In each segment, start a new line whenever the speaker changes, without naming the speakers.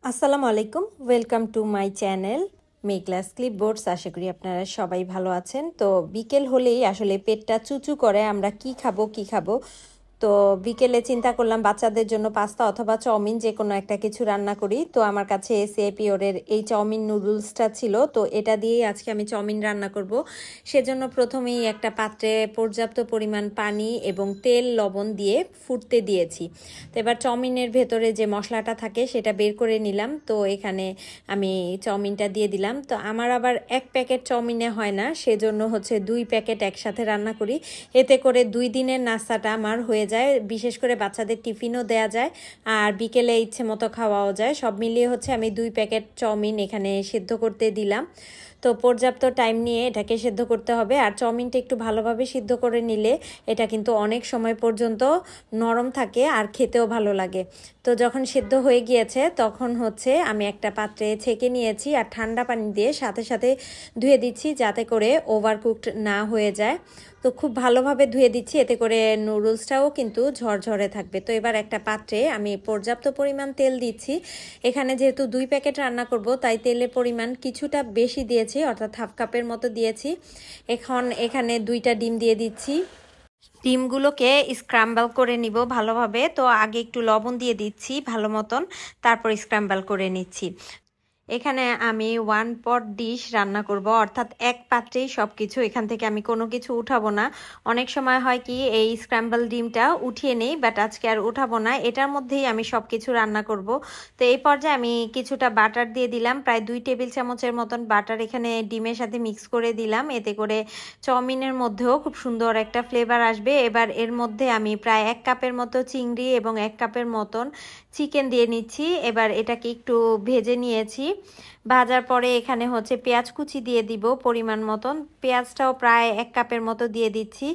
আসসালামু আলাইকুম, welcome to my channel Meghla's ক্লিপবোর্ডস। আশা করি আপনারা সবাই ভালো আছেন। তো বিকেল হলেই আসলে পেটটা চুচু করে, আমরা কি খাবো কি খাবো। তো বিকেলে চিন্তা করলাম বাচ্চাদের জন্য পাস্তা অথবা চাউমিন যে কোনো একটা কিছু রান্না করি। তো আমার কাছে সিএপিওরের এই চাউমিন নুডলসটা ছিল, তো এটা দিয়েই আজকে আমি চাউমিন রান্না করব। সেজন্য প্রথমেই একটা পাত্রে পর্যাপ্ত পরিমাণ পানি এবং তেল লবণ দিয়ে ফুটতে দিয়েছি। তো এবার চাউমিনের ভেতরে যে মশলাটা থাকে সেটা বের করে নিলাম। তো এখানে আমি চাউমিনটা দিয়ে দিলাম। তো আমার আবার এক প্যাকেট চাউমিনে হয় না, সেজন্য হচ্ছে 2 প্যাকেট একসাথে রান্না করি। এতে করে 2 দিনের নাস্তাটা আমার হয়ে যায়, বিশেষ করে বাচ্চাদের টিফিনও দেয়া যায় আর বিকেলে ইচ্ছে মতো খাওয়াও যায়। সব মিলিয়ে হচ্ছে আমি 2 প্যাকেট চাউমিন এখানে সেদ্ধ করতে দিলাম। তো পর্যাপ্ত টাইম নিয়ে এটাকে সেদ্ধ করতে হবে, আর চাউমিনটা একটু ভালোভাবে সিদ্ধ করে নিলে এটা কিন্তু অনেক সময় পর্যন্ত নরম থাকে আর খেতেও ভালো লাগে। তো যখন সেদ্ধ হয়ে গিয়েছে তখন হচ্ছে আমি একটা পাত্রে ছেঁকে নিয়েছি আর ঠান্ডা পানি দিয়ে সাথে সাথে ধুয়ে দিচ্ছি, যাতে করে ওভারকুকড না হয়ে যায়। তো খুব ভালোভাবে ধুয়ে দিচ্ছি, এতে করে নুডলসটাও কিন্তু ঝরঝরে থাকবে। তো এবার একটা পাত্রে আমি পর্যাপ্ত পরিমাণ তেল দিচ্ছি। এখানে যেহেতু 2 প্যাকেট রান্না করব তাই তেলের পরিমাণ কিছুটা বেশি দিয়েছি, অর্থাৎ হাফ কাপের মতো দিয়েছি। এখন এখানে 2টা ডিম দিয়ে দিচ্ছি। ডিমগুলোকে স্ক্র্যাম্বল করে নিব ভালোভাবে। তো আগে একটু লবণ দিয়ে দিচ্ছি ভালো মতন, তারপর স্ক্র্যাম্বল করে নিচ্ছি। এখানে আমি 1 পট ডিশ রান্না করব, অর্থাৎ এক পাত্রেই সব কিছু। এখান থেকে আমি কোনো কিছু উঠাবো না। অনেক সময় হয় কি এই স্ক্র্যাম্বল ডিমটা উঠিয়ে নেই, বাট আজকে আর উঠাবো না, এটার মধ্যেই আমি সব কিছু রান্না করব। তো এই পর্যায়ে আমি কিছুটা বাটার দিয়ে দিলাম, প্রায় 2 টেবিল চামচের মতন বাটার এখানে ডিমের সাথে মিক্স করে দিলাম। এতে করে চাউমিনের মধ্যেও খুব সুন্দর একটা ফ্লেভার আসবে। এবার এর মধ্যে আমি প্রায় 1 কাপের মতো চিংড়ি এবং 1 কাপের মতন চিকেন দিয়ে নিচ্ছি। এবার এটাকে একটু ভেজে নিয়েছি। ভাজার পরে এখানে হচ্ছে পেঁয়াজ কুচি দিয়ে দিব পরিমাণ মতন। পেঁয়াজটাও প্রায় 1 কাপের মতো দিয়ে দিচ্ছি।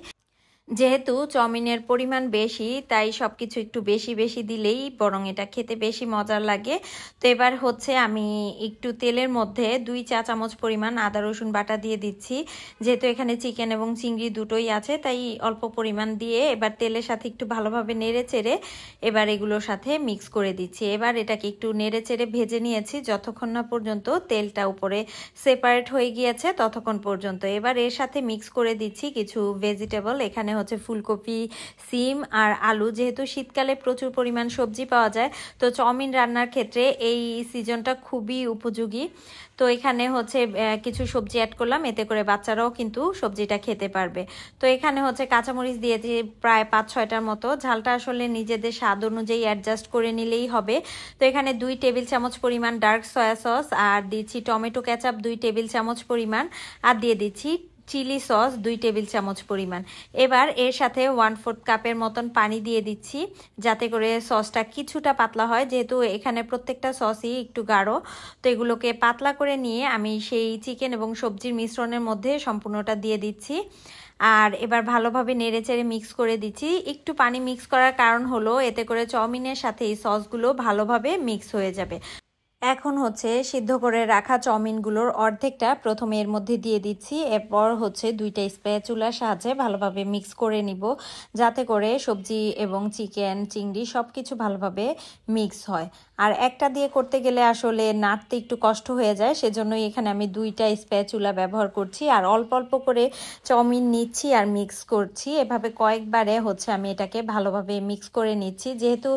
যেহেতু চাউমিনের পরিমাণ বেশি তাই সবকিছু একটু বেশি বেশি দিলেই বরং এটা খেতে বেশি মজার লাগে। তো এবার হচ্ছে আমি একটু তেলের মধ্যে 2 চা চামচ পরিমাণ আদা রসুন বাটা দিয়ে দিচ্ছি। যেহেতু এখানে চিকেন এবং চিংড়ি দুটোই আছে তাই অল্প পরিমাণ দিয়ে এবার তেলের সাথে একটু ভালোভাবে নেড়ে চেড়ে এবার এগুলোর সাথে মিক্স করে দিচ্ছি। এবার এটাকে একটু নেড়ে চেড়ে ভেজে নিয়েছি যতক্ষণ না পর্যন্ত তেলটা উপরে সেপারেট হয়ে গিয়েছে ততক্ষণ পর্যন্ত। এবার এর সাথে মিক্স করে দিচ্ছি কিছু ভেজিটেবল। এখানে হচ্ছে ফুলকপি, সিম আর আলু। যেহেতু শীতকালে প্রচুর পরিমাণ সবজি পাওয়া যায়, তো চাউমিন রান্নার ক্ষেত্রে এই সিজনটা খুবই উপযোগী। তো এখানে হচ্ছে কিছু সবজি অ্যাড করলাম, এতে করে বাচ্চারাও কিন্তু সবজিটা খেতে পারবে। তো এখানে হচ্ছে কাঁচামরিচ দিয়েছি প্রায় 5-6টার মতো। ঝালটা আসলে নিজেদের স্বাদ অনুযায়ী অ্যাডজাস্ট করে নিলেই হবে। তো এখানে 2 টেবিল চামচ পরিমাণ ডার্ক সয়া সস আর দিচ্ছি টমেটো কেচাপ 2 টেবিল চামচ পরিমাণ, আর দিয়ে দিচ্ছি চিলি সস 2 টেবিল চামচ পরিমাণ। এবার এর সাথে 1/4 কাপের মতন পানি দিয়ে দিচ্ছি, যাতে করে সসটা কিছুটা পাতলা হয়, যেহেতু এখানে প্রত্যেকটা সসই একটু গাঢ়। তো এগুলোকে পাতলা করে নিয়ে আমি সেই চিকেন এবং সবজির মিশ্রণের মধ্যে সম্পূর্ণটা দিয়ে দিচ্ছি। আর এবার ভালোভাবে নেড়েচেড়ে মিক্স করে দিচ্ছি। একটু পানি মিক্স করার কারণ হলো এতে করে চাউমিনের সাথে এই সসগুলো ভালোভাবে মিক্স হয়ে যাবে। এখন হচ্ছে সিদ্ধ করে রাখা চাউমিনগুলোর অর্ধেকটা প্রথমে এর মধ্যে দিয়ে দিচ্ছি। এরপর হচ্ছে 2টা স্প্যাচুলার সাহায্যে ভালোভাবে মিক্স করে নিব, যাতে করে সবজি এবং চিকেন চিংড়ি সব কিছু ভালোভাবে মিক্স হয়। আর একটা দিয়ে করতে গেলে আসলে নাড়তে একটু কষ্ট হয়ে যায়, সেজন্যই এখানে আমি 2টা স্প্যাচুলা ব্যবহার করছি আর অল্প অল্প করে চাউমিন নিচ্ছি আর মিক্স করছি। এভাবে কয়েকবারে হচ্ছে আমি এটাকে ভালোভাবে মিক্স করে নিচ্ছি, যেহেতু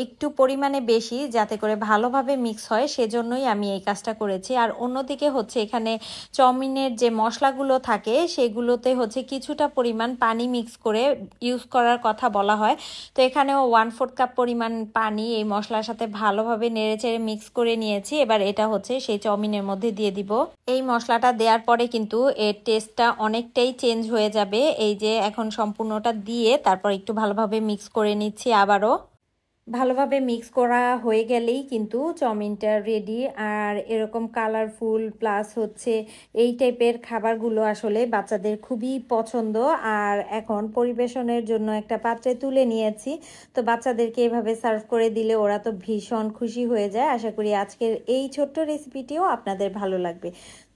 একটু পরিমাণে বেশি, যাতে করে ভালোভাবে মিক্স হয়, সেজন্যই আমি এই কাজটা করেছি। আর অন্যদিকে হচ্ছে এখানে চাউমিনের যে মশলাগুলো থাকে সেগুলোতে হচ্ছে কিছুটা পরিমাণ পানি মিক্স করে ইউজ করার কথা বলা হয়। তো এখানেও 1/4 কাপ পরিমাণ পানি এই মশলার সাথে ভালোভাবে নেড়েচেড়ে মিক্স করে নিয়েছি। এবার এটা হচ্ছে সেই চাউমিনের মধ্যে দিয়ে দিব। এই মশলাটা দেওয়ার পরে কিন্তু এর টেস্টটা অনেকটাই চেঞ্জ হয়ে যাবে। এই যে এখন সম্পূর্ণটা দিয়ে তারপর একটু ভালোভাবে মিক্স করে নিচ্ছি আবারও। ভালোভাবে মিক্স করা হয়ে গেলেই কিন্তু চাউমিনটা রেডি। আর এরকম কালারফুল প্লাস হচ্ছে এই টাইপের খাবারগুলো আসলে বাচ্চাদের খুবই পছন্দ। আর এখন পরিবেশনের জন্য একটা পাত্রে তুলে নিয়েছি। তো বাচ্চাদেরকে এভাবে সার্ভ করে দিলে ওরা তো ভীষণ খুশি হয়ে যায়। আশা করি আজকের এই ছোট্ট রেসিপিটিও আপনাদের ভালো লাগবে।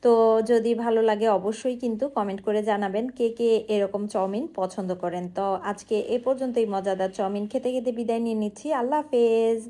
তো যদি ভালো লাগে অবশ্যই কিন্তু কমেন্ট করে জানাবেন কে কে এরকম চাউমিন পছন্দ করেন। তো আজকে এ পর্যন্তই। মজাদার চাউমিন খেতে খেতে বিদায় নিয়ে নিচ্ছি। আল্লাহ হাফেজ।